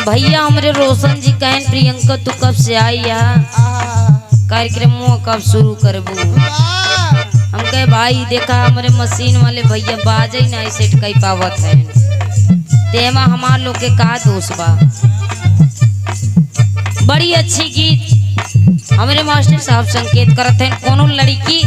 भैया हमरे रोशन जी कहन प्रियंका तू कब से आई यहाँ कार्यक्रम कब शुरू करबू। हम कहे भाई देखा हमारे मशीन वाले भैया बाजे ही नहीं सेट कई पावत है तेमा हमार लोग के का दोष बा। बड़ी अच्छी गीत हमारे मास्टर साहब संकेत करत हैं कोनो लड़की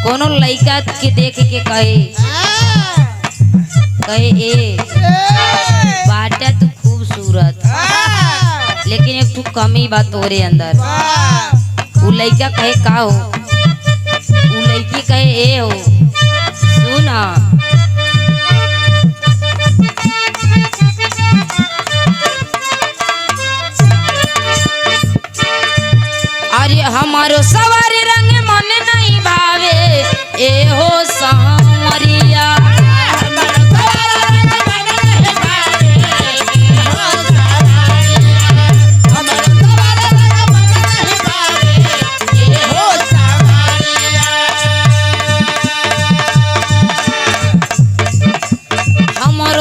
कोनो लड़का के देख के कहे ए बाटा तू खूबसूरत लेकिन एक तू कमी बात तोरे अंदर। वो लड़का कहे का हो वो लड़की कहे ए हो सुना। अरे हमारो सवारी रंग मन नहीं भावे ए हो सांवरिया।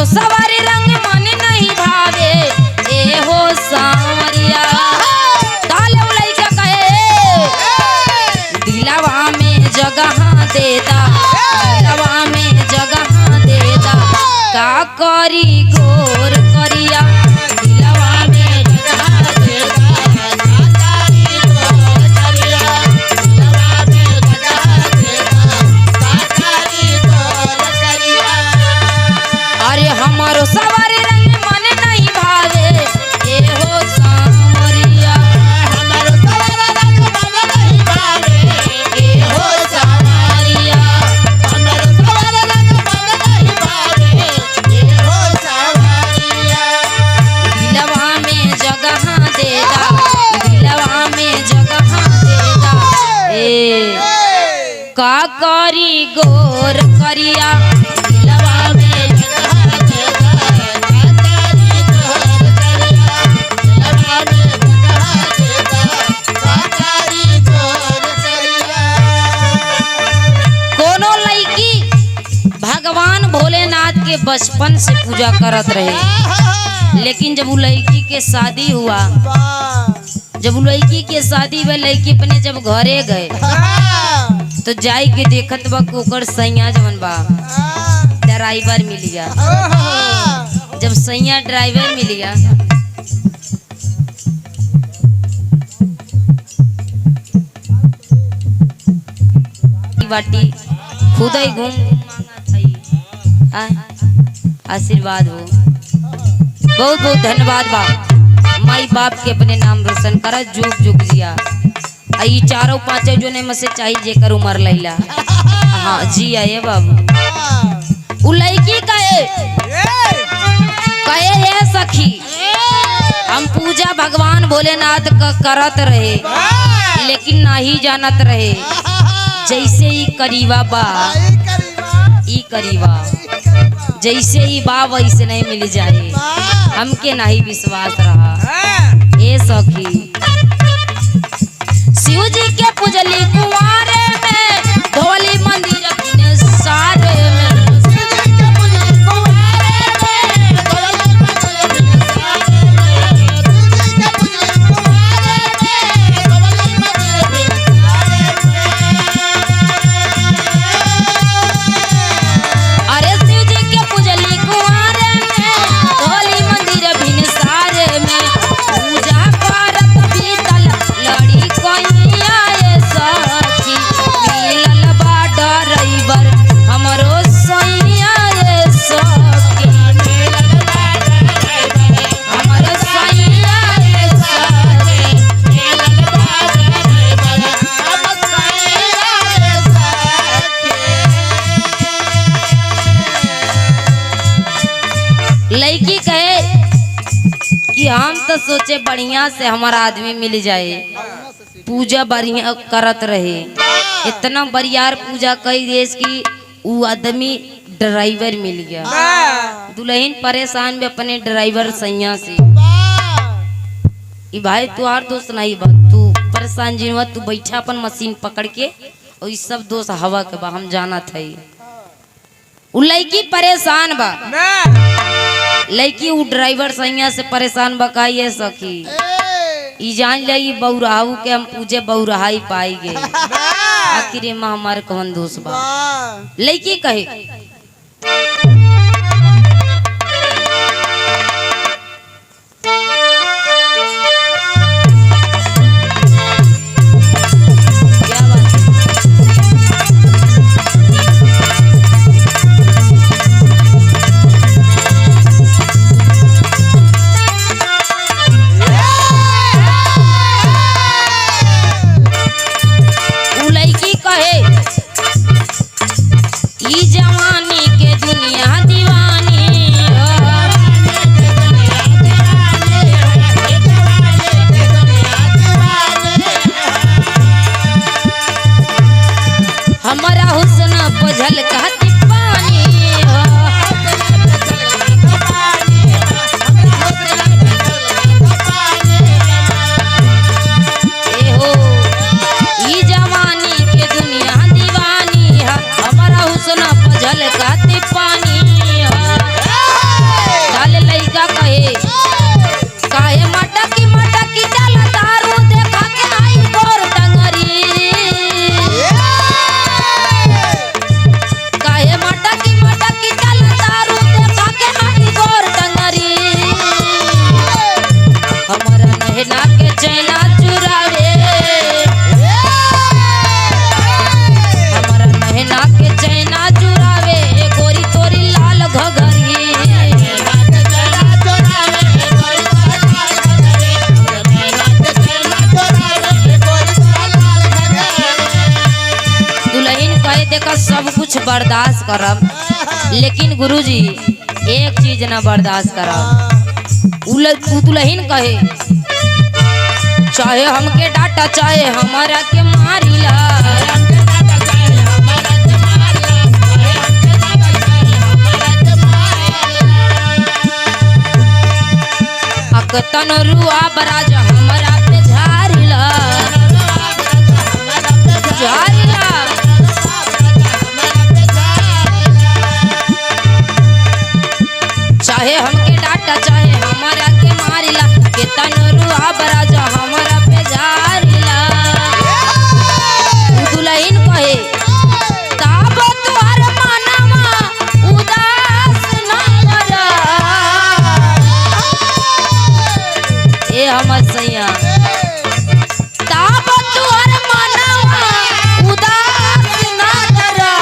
सवारी रंग मन नहीं भावे ए हो सांवरिया। काले लइका कहे दिलवा में जगह देता दिलवा में जगह देता का करी गोर करिया दिलवा में जगह देता का करी गोर करिया दिलवा में जगह देता का करी गोर करिया। अरे हमारो सवारी रंग मन नहीं भावे ए हो सांवरिया। हमारो सवारी रंग मन नहीं भावे ए हो सांवरिया। हमारो सवारी रंग मन नहीं भावे ए हो सांवरिया। दिलवा में जगह देता दिलवा में जगह देता ए का करी गोर करिया दिलवा में भोलेनाथ के बचपन से पूजा करत रहे। लेकिन जब वो लड़की के शादी हुआ जब वो लड़की के शादी हुआ लड़की अपने जब घरे गए तो जाई के देखत बा कोकर सैया जवन बा ड्राइवर मिल गया। जब सैया ड्राइवर मिल गया बाटी खुद ही घूम आशीर्वाद हो। बहुत बहुत धन्यवाद बा माई बाप के अपने नाम रोशन कर जुग जुग जिया। आई चारों पांचों जो ने मसे चाहिए जेकर उमर लैला हाँ जी आए बाबू। उ लड़की कहे हे सखी हम पूजा भगवान भोलेनाथ का करत रहे लेकिन नहीं जानत रहे जैसे ही करीबा बा ई करीबा जैसे ही बा वैसे नहीं मिल जाए हमके नहीं विश्वास रहा। ए सखी शिव जी के पूजली कुंवारे में धोली मंदिर अपने सारे में लड़की कहे कि हम तो सोचे बढ़िया से हमारा आदमी मिल जाए पूजा बढ़िया करत रहे इतना बरियार पूजा कई देश की वो आदमी ड्राइवर मिल गया। दुल्हन परेशान भी अपने ड्राइवर सैया से भाई तू और दोस्त नहीं बा तू परेशान जिनवा तू बैठा अपन मशीन पकड़ के और ये सब दोस्त हवा के बा हम जाना था। लड़की परेशान बा लड़की वो ड्राइवर सैया से परेशान बकाइए सकी ई जान लगी बौराहू के हम पूजे बौराहाई पाई गे आखिर माँ हमारे कौन दोस्त बा लड़की कहे सब कुछ बर्दाश्त करब लेकिन गुरुजी एक चीज ना बर्दाश्त करब दुल्हन कहे चाहे हमके डांटा चाहे हमारा के मारिला अकतन रुआ बराज हमारा पे झारिला चाहे हमके डांटा चाहे हमारा के मारिला के तनरुआ बराजा हमारा पे झारिला दुल्हन कहे ताब तोहर मनवा उदास न करा ए हमर सैया ताब तोहर मनवा उदास न करा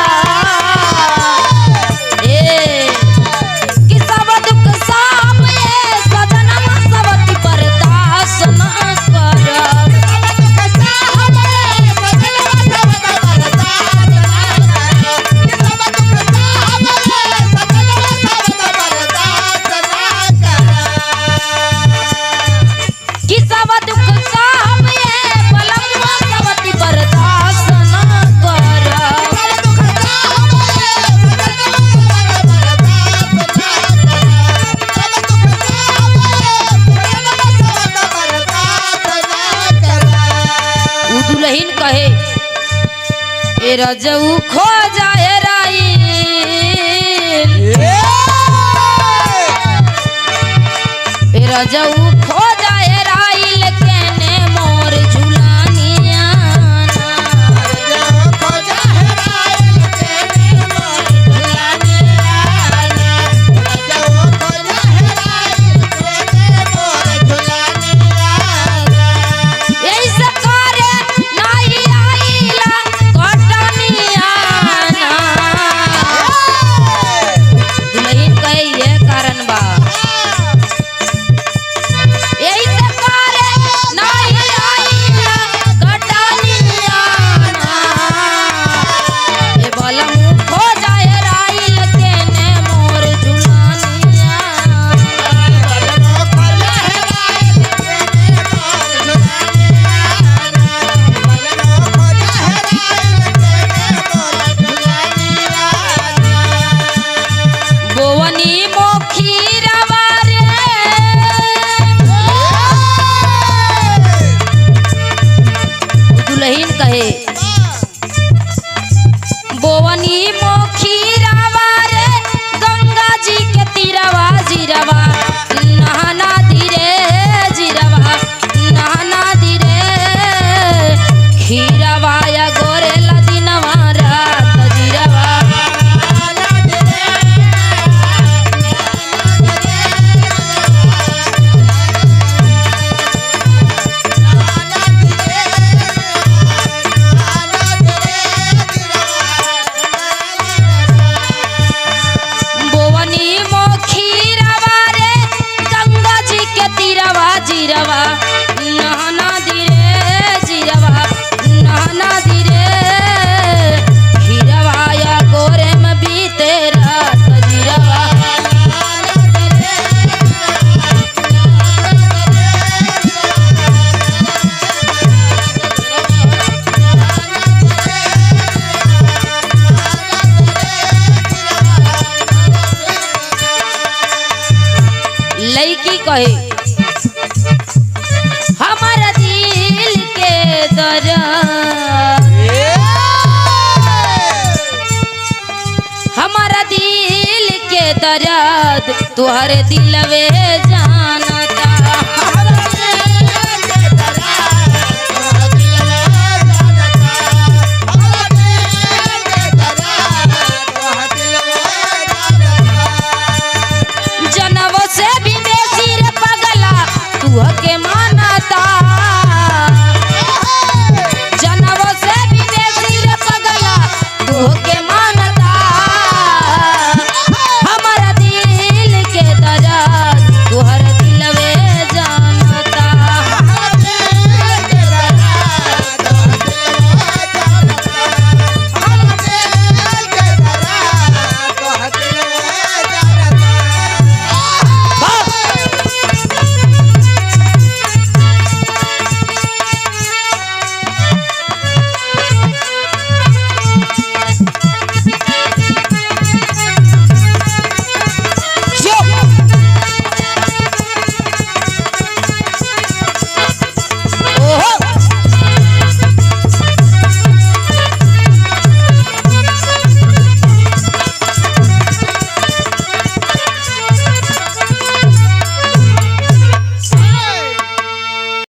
कहे ए रजऊ खो जाए राई ए रजऊ खो जाए राइल केने मोर झुलानिया बोवनी मोखीरावा रे गंगा जी के तीरवा जीरवा कहे हमारा दिल के दर्द हमारा दिल के दर्द तुहरे दिलवे जानता जनवों से भी बेसी रे पगला तुहके मानता जनवों से भी बेसी रे पगला तुहके